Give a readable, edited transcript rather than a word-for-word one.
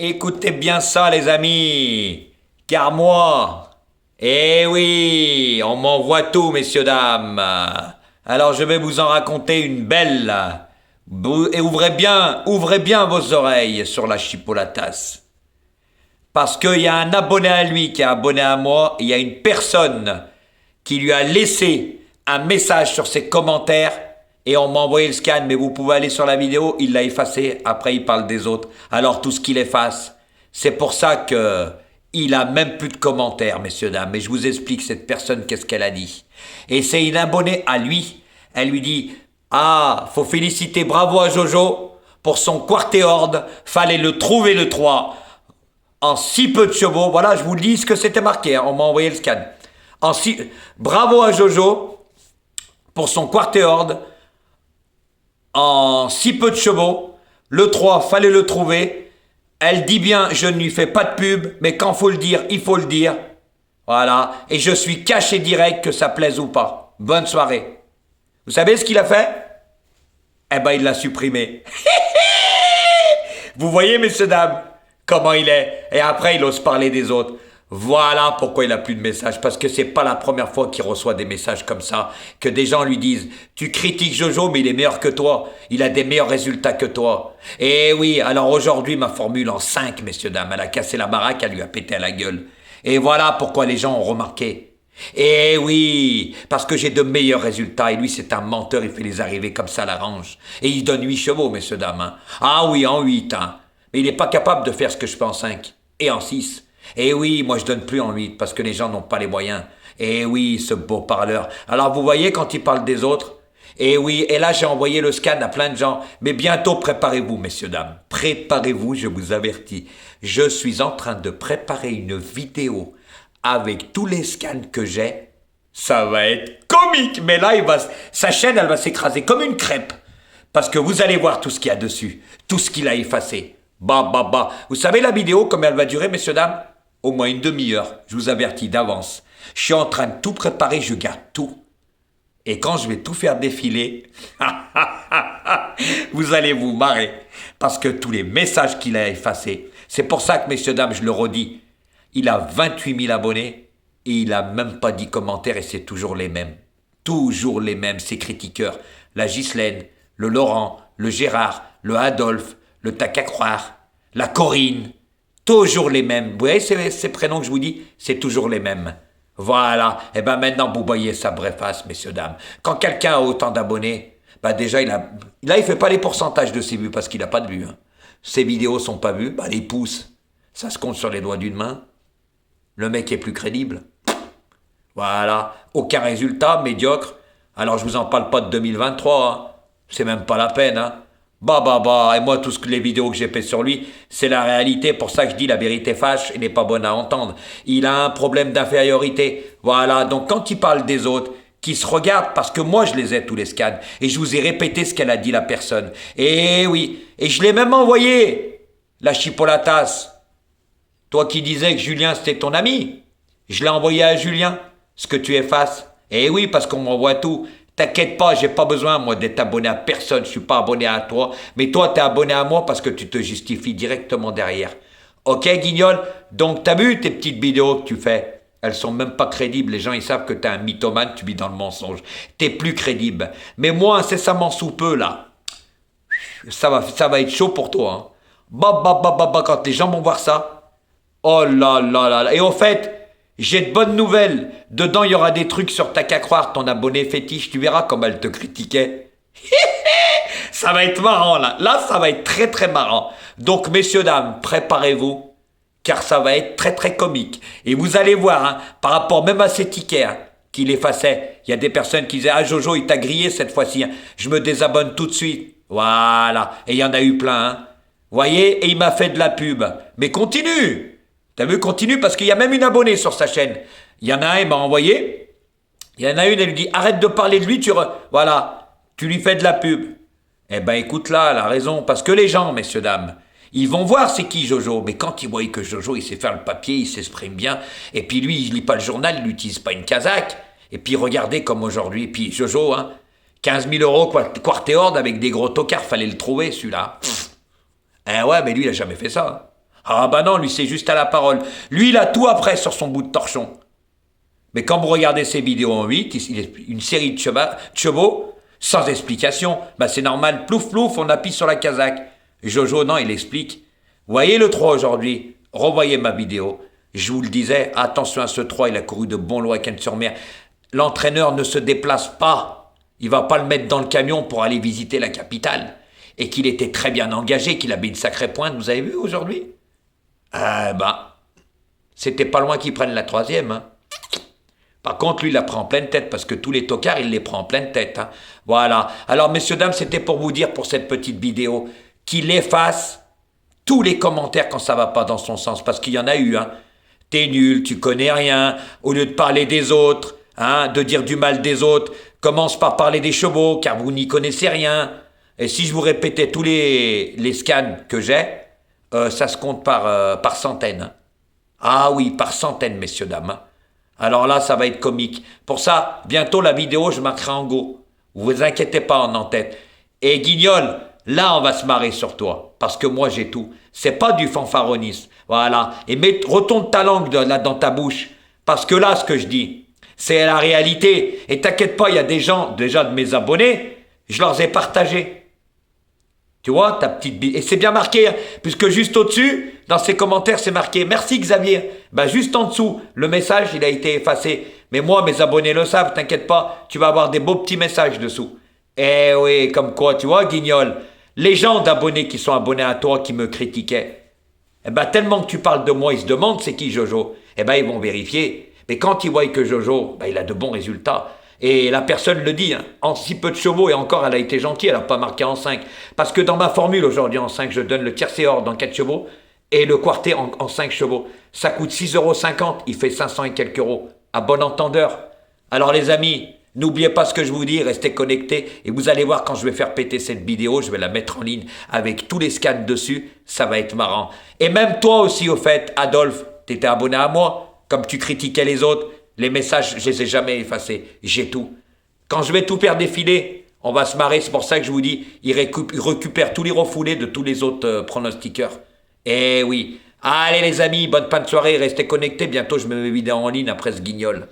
Écoutez bien ça, les amis, car moi, eh oui, on m'envoie tout, messieurs, dames. Alors je vais vous en raconter une belle. Et ouvrez bien vos oreilles sur la chipolatas. Parce qu'il y a un abonné à lui qui est abonné à moi, il y a une personne qui lui a laissé un message sur ses commentaires et on m'a envoyé le scan, mais vous pouvez aller sur la vidéo, il l'a effacé, après il parle des autres. Alors tout ce qu'il efface, c'est pour ça que il a même plus de commentaires, messieurs, dames. Mais je vous explique cette personne, qu'est-ce qu'elle a dit. Et c'est une abonnée à lui. Elle lui dit, ah, faut féliciter, bravo à Jojo pour son quarté-horde, fallait le trouver le 3 en si peu de chevaux. Voilà, je vous dis ce que c'était marqué, hein, on m'a envoyé le scan. Bravo à Jojo pour son quarté-horde en si peu de chevaux. Le 3, fallait le trouver. Elle dit bien, je ne lui fais pas de pub, mais quand faut le dire, il faut le dire. Voilà, et je suis caché direct que ça plaise ou pas. Bonne soirée. Vous savez ce qu'il a fait? Eh ben, il l'a supprimé. Vous voyez, messieurs, dames, comment il est. Et après, il ose parler des autres. Voilà pourquoi il n'a plus de messages. Parce que c'est pas la première fois qu'il reçoit des messages comme ça. Que des gens lui disent, tu critiques Jojo, mais il est meilleur que toi. Il a des meilleurs résultats que toi. Et oui, alors aujourd'hui, ma formule en 5, messieurs, dames, elle a cassé la baraque, elle lui a pété à la gueule. Et voilà pourquoi les gens ont remarqué. Eh oui, parce que j'ai de meilleurs résultats. Et lui, c'est un menteur, il fait les arrivées comme ça à l'arrange. Et il donne 8 chevaux, messieurs, dames. Hein. Ah oui, en 8, hein. Mais il n'est pas capable de faire ce que je fais en 5. Et en 6. Eh oui, moi je donne plus en 8 parce que les gens n'ont pas les moyens. Eh oui, ce beau parleur. Alors vous voyez quand il parle des autres? Eh oui, et là j'ai envoyé le scan à plein de gens. Mais bientôt préparez-vous, messieurs, dames. Préparez-vous, je vous avertis. Je suis en train de préparer une vidéo avec tous les scans que j'ai. Ça va être comique. Mais là, sa chaîne, elle va s'écraser comme une crêpe. Parce que vous allez voir tout ce qu'il y a dessus. Tout ce qu'il a effacé. Bah. Vous savez la vidéo, combien elle va durer, messieurs, dames? Au moins une demi-heure, je vous avertis d'avance. Je suis en train de tout préparer, je garde tout. Et quand je vais tout faire défiler, vous allez vous marrer. Parce que tous les messages qu'il a effacés, c'est pour ça que, messieurs, dames, je le redis, il a 28 000 abonnés et il n'a même pas dit commentaire et c'est toujours les mêmes. Toujours les mêmes, ces critiqueurs. La Ghislaine, le Laurent, le Gérard, le Adolphe, le Tac à croire, la Corinne. Toujours les mêmes. Vous voyez ces prénoms que je vous dis? C'est toujours les mêmes. Voilà. Et bien maintenant, vous voyez sa vraie face, messieurs, dames. Quand quelqu'un a autant d'abonnés, bah déjà, il fait pas les pourcentages de ses vues parce qu'il n'a pas de vues. Hein. Ses vidéos sont pas vues. Bah les pouces, ça se compte sur les doigts d'une main. Le mec est plus crédible. Voilà. Aucun résultat, médiocre. Alors je vous en parle pas de 2023. Hein. C'est même pas la peine. Hein. Bah, et moi, les vidéos que j'ai faites sur lui, c'est la réalité, pour ça que je dis la vérité fâche, elle n'est pas bonne à entendre. Il a un problème d'infériorité, voilà, donc quand il parle des autres, qui se regardent, parce que moi je les ai tous les scans, et je vous ai répété ce qu'elle a dit la personne. Et oui, et je l'ai même envoyé, la chipolatas. Toi qui disais que Julien c'était ton ami, je l'ai envoyé à Julien, ce que tu effaces. Et oui, parce qu'on m'envoie tout. T'inquiète pas, j'ai pas besoin, moi, d'être abonné à personne. Je suis pas abonné à toi. Mais toi, t'es abonné à moi parce que tu te justifies directement derrière. Ok, Guignol? Donc, t'as vu tes petites vidéos que tu fais? Elles sont même pas crédibles. Les gens, ils savent que t'es un mythomane, tu vis dans le mensonge. T'es plus crédible. Mais moi, incessamment sous peu, là, ça va être chaud pour toi. Hein. Quand les gens vont voir ça. Oh là. Et au fait, j'ai de bonnes nouvelles. Dedans, il y aura des trucs sur ta qu'à croire, ton abonné fétiche. Tu verras comme elle te critiquait. Ça va être marrant, là. Là, ça va être très, très marrant. Donc, messieurs, dames, préparez-vous, car ça va être très, très comique. Et vous allez voir, hein, par rapport même à ces tickets hein, qu'il effaçait, il y a des personnes qui disaient « Ah, Jojo, il t'a grillé cette fois-ci. Hein. Je me désabonne tout de suite. » Voilà. Et il y en a eu plein. Hein. Voyez, et il m'a fait de la pub. Mais continue. T'as vu, continue, parce qu'il y a même une abonnée sur sa chaîne. Il y en a un, il m'a envoyé. Il y en a une, elle lui dit, arrête de parler de lui, voilà, tu lui fais de la pub. Eh ben, écoute là, elle a raison, parce que les gens, messieurs, dames, ils vont voir c'est qui Jojo, mais quand ils voient que Jojo, il sait faire le papier, il s'exprime bien, et puis lui, il lit pas le journal, il n'utilise pas une casaque, et puis regardez comme aujourd'hui, et puis Jojo, hein, 15 000 euros quarté horde avec des gros tocards, fallait le trouver, celui-là. Eh ouais, mais lui, il a jamais fait ça. Ah bah non, lui c'est juste à la parole. Lui il a tout après sur son bout de torchon. Mais quand vous regardez ses vidéos en 8, il est une série de chevaux, sans explication. Bah c'est normal, plouf plouf, on appuie sur la casaque. Jojo, non, il explique. Voyez le 3 aujourd'hui, revoyez ma vidéo. Je vous le disais, attention à ce 3, il a couru de bon loin à Cannes-sur-Mer. L'entraîneur ne se déplace pas. Il va pas le mettre dans le camion pour aller visiter la capitale. Et qu'il était très bien engagé, qu'il avait une sacrée pointe, vous avez vu aujourd'hui? Ah bah, c'était pas loin qu'il prenne la 3e. Hein. Par contre, lui, il la prend en pleine tête, parce que tous les tocards, il les prend en pleine tête. Hein. Voilà. Alors, messieurs, dames, c'était pour vous dire, pour cette petite vidéo, qu'il efface tous les commentaires quand ça va pas dans son sens, parce qu'il y en a eu. Hein. T'es nul, tu connais rien, au lieu de parler des autres, hein, de dire du mal des autres, commence par parler des chevaux, car vous n'y connaissez rien. Et si je vous répétais tous les scans que j'ai, ça se compte par centaines. Hein. Ah oui, par centaines, messieurs, dames. Hein. Alors là, ça va être comique. Pour ça, bientôt la vidéo, je marquerai en go. Vous inquiétez pas en tête. Et Guignol, là, on va se marrer sur toi. Parce que moi, j'ai tout. C'est pas du fanfaronisme. Voilà. Et retourne ta langue là dans ta bouche. Parce que là, ce que je dis, c'est la réalité. Et t'inquiète pas, il y a des gens, déjà de mes abonnés, je leur ai partagé. Tu vois, ta petite bille. Et c'est bien marqué, hein, puisque juste au-dessus, dans ces commentaires, c'est marqué « Merci Xavier ». Ben juste en dessous, le message, il a été effacé. Mais moi, mes abonnés le savent, t'inquiète pas, tu vas avoir des beaux petits messages dessous. Eh oui, comme quoi, tu vois, Guignol, les gens d'abonnés qui sont abonnés à toi, qui me critiquaient, eh ben tellement que tu parles de moi, ils se demandent c'est qui Jojo. Eh ben ils vont vérifier. Mais quand ils voient que Jojo, ben, il a de bons résultats. Et la personne le dit, hein, en si peu de chevaux, et encore elle a été gentille, elle n'a pas marqué en 5. Parce que dans ma formule aujourd'hui en 5, je donne le tiercé or dans 4 chevaux et le quarté en 5 chevaux. Ça coûte 6,50 €, il fait 500 et quelques euros. À bon entendeur. Alors les amis, n'oubliez pas ce que je vous dis, restez connectés et vous allez voir quand je vais faire péter cette vidéo, je vais la mettre en ligne avec tous les scans dessus, ça va être marrant. Et même toi aussi au fait, Adolphe, t'étais abonné à moi, comme tu critiquais les autres. Les messages, je les ai jamais effacés. J'ai tout. Quand je vais tout faire défiler, on va se marrer. C'est pour ça que je vous dis, il récupère tous les refoulés de tous les autres pronostiqueurs. Eh oui. Allez les amis, bonne fin de soirée. Restez connectés. Bientôt, je mets mes vidéos en ligne après ce Guignol.